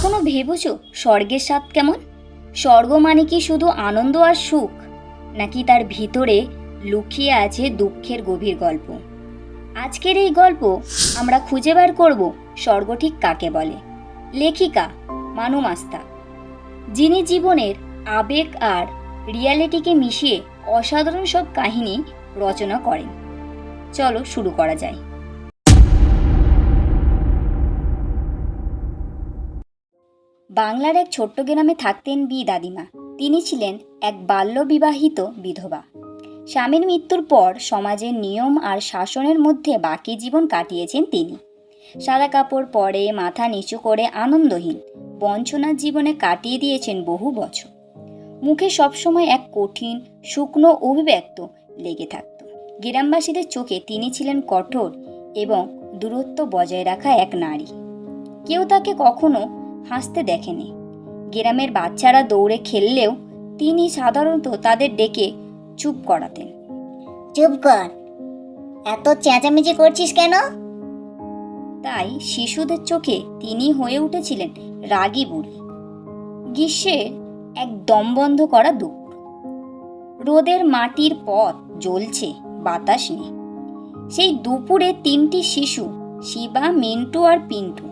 কখনো ভেবেছো স্বর্গের স্বাদ কেমন? স্বর্গ মানে কি শুধু আনন্দ আর সুখ, নাকি তার ভিতরে লুকিয়ে আছে দুঃখের গভীর গল্প? আজকের এই গল্প আমরা খুঁজে বার করব স্বর্গ ঠিক কাকে বলে। লেখিকা মানু মাস্তা, যিনি জীবনের আবেগ আর রিয়ালিটিকে মিশিয়ে অসাধারণ সব কাহিনী রচনা করেন। চলো শুরু করা যায়। বাংলার এক ছোট্ট গ্রামে থাকতেন দাদিমা। তিনি ছিলেন এক বাল্যবিবাহিত বিধবা। স্বামীর মৃত্যুর পর সমাজের নিয়ম আর শাসনের মধ্যে বাকি জীবন কাটিয়েছেন তিনি। সাদা কাপড় পরে মাথা নিচু করে আনন্দহীন বঞ্চনার জীবনে কাটিয়ে দিয়েছেন বহু বছর। মুখে সবসময় এক কঠিন শুকনো অভিব্যক্ত লেগে থাকত। গ্রামবাসীদের চোখে তিনি ছিলেন কঠোর এবং দূরত্ব বজায় রাখা এক নারী। কেউ তাকে কখনো হাসতে দেখেনি। গ্রামের বাচ্চারা দৌড়ে খেললেও তিনি সাধারণত তাদের ডেকে চুপ করাতেন। চুপ কর, এত চেঁচামেচি করছিস কেন? তাই শিশুদের চোখে তিনি হয়ে উঠেছিলেন রাগী বুড়ি। গ্রীষ্মের এক দমবন্ধ করা দুপুর, রোদের মাটির পথ জ্বলছে, বাতাস নেই। সেই দুপুরে তিনটি শিশু, শিবা, মিন্টু আর পিন্টু,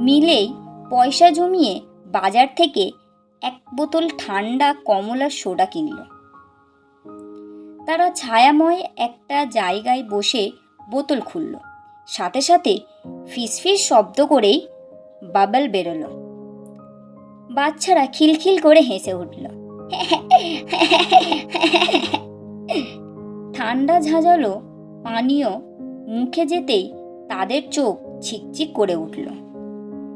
মিলেই পয়সা জমিয়ে বাজার থেকে এক বোতল ঠান্ডা কমলার সোডা কিনল। তারা ছায়াময় একটা জায়গায় বসে বোতল খুলল। সাথে সাথে ফিসফিস শব্দ করেই বাবল বেরোলো। বাচ্চারা খিলখিল করে হেসে উঠল। ঠান্ডা ঝাঁঝালো পানীয় মুখে যেতেই তাদের চোখ ছিকচিক করে উঠল।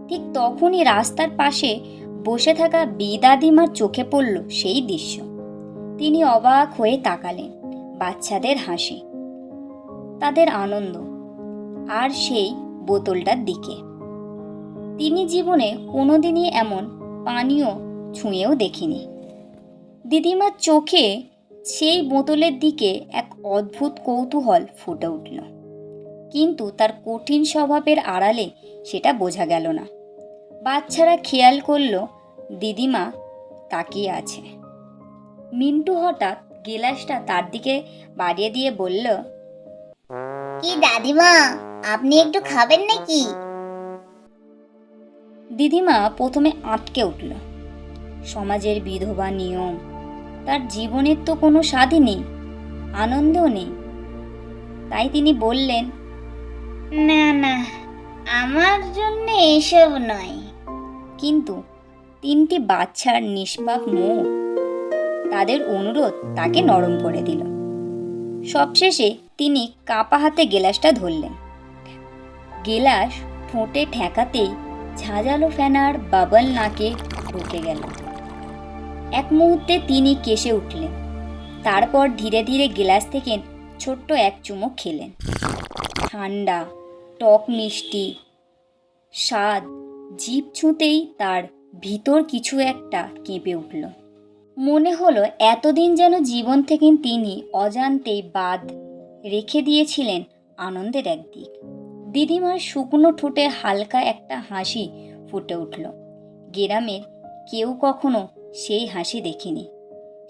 ঠিক তখনই রাস্তার পাশে বসে থাকা দাদিমার চোখে পড়ল সেই দৃশ্য। তিনি অবাক হয়ে তাকালেন। বাচ্চাদের হাসি, তাদের আনন্দ, আর সেই বোতলটার দিকে। তিনি জীবনে কোনোদিনই এমন পানীয় ছুঁয়েও দেখিনি। দিদিমার চোখে সেই বোতলের দিকে এক অদ্ভুত কৌতূহল ফুটে উঠল, কিন্তু তার কঠিন স্বভাবের আড়ালে সেটা বোঝা গেল না। বাচ্চারা খেয়াল করল দিদিমা তাকিয়ে আছে। মিন্টু হঠাৎ গেলাসটা তার দিকে বাড়িয়ে দিয়ে বলল, কি দাদিমা, আপনি একটু খাবেন নাকি? দিদিমা প্রথমে আটকে উঠল। সমাজের বিধবা নিয়ম, তার জীবনের তো কোনো স্বাদই নেই, আনন্দও নেই। তাই তিনি বললেন, না না, আমার জন্য এসব নয়। কিন্তু তিনটি বাচ্চার নিষ্পাপ মুখ তাদের অনুরোধ তাকে নরম করে দিল। সবশেষে তিনি কাঁপা হাতে গেলাসটা ধরলেন। গেলাস ঠোঁটে ঠেকাতেই ঝাঁঝালো ফেনার বাবল নাকে ঢুকে গেল। এক মুহূর্তে তিনি কেসে উঠলেন। তারপর ধীরে ধীরে গেলাস থেকে ছোট্ট এক চুমুক খেলেন। ঠান্ডা টক মিষ্টি স্বাদ জিভ ছুঁতেই তার ভিতর কিছু একটা কেঁপে উঠল। মনে হলো এতদিন যেন জীবন থেকে তিনি অজান্তেই বাদ রেখে দিয়েছিলেন আনন্দের একদিক। দিদিমার শুকনো ঠোঁটে হালকা একটা হাসি ফুটে উঠল। গ্রামের কেউ কখনো সেই হাসি দেখেনি।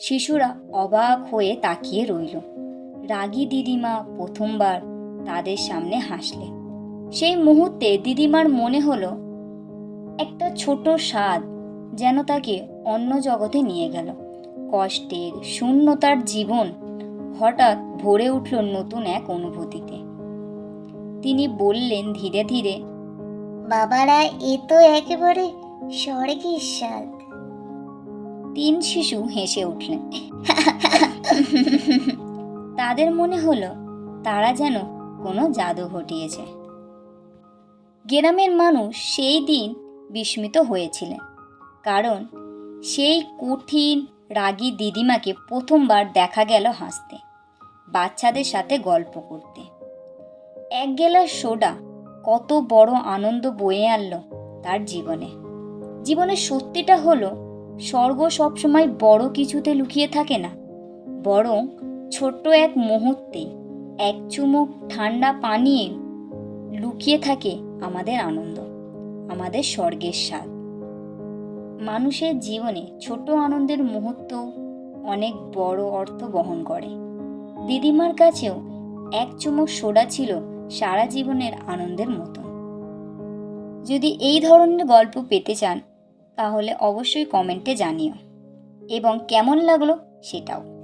শিশুরা অবাক হয়ে তাকিয়ে রইল। রাগী দিদিমা প্রথমবার তাদের সামনে হাসলেন। সেই মুহূর্তে দিদিমার মনে হলো একটা ছোট স্বাদ যেন তাকে অন্য জগতে নিয়ে গেল। কষ্টের শূন্যতার জীবন হঠাৎ ভরে উঠল নতুন এক অনুভূতিতে। তিনি বললেন ধীরে ধীরে, বাবারা, এ তো একেবারে স্বর্গের স্বাদ। তিন শিশু হেসে উঠলেন। তাদের মনে হলো তারা যেন কোনো জাদু ঘটিয়েছে। গ্রামের মানুষ সেই দিন বিস্মিত হয়েছিলেন, কারণ সেই কঠিন রাগী দিদিমাকে প্রথমবার দেখা গেল হাসতে, বাচ্চাদের সাথে গল্প করতে। এক গেলাস সোডা কত বড় আনন্দ বয়ে আনলো তার জীবনে। জীবনের সত্যিটা হলো, স্বর্গ সবসময় বড় কিছুতে লুকিয়ে থাকে না, বরং ছোট্ট এক মুহূর্তে, এক চুমুক ঠান্ডা পানিয়ে লুকিয়ে থাকে আমাদের আনন্দ, আমাদের স্বর্গের স্বাদ। মানুষের জীবনে ছোট আনন্দের মুহূর্ত অনেক বড় অর্থ বহন করে। দিদিমার কাছেও এক চুমুক সোডা ছিল সারা জীবনের আনন্দের মতো। যদি এই ধরনের গল্প পেতে চান তাহলে অবশ্যই কমেন্টে জানিও এবং কেমন লাগলো সেটাও।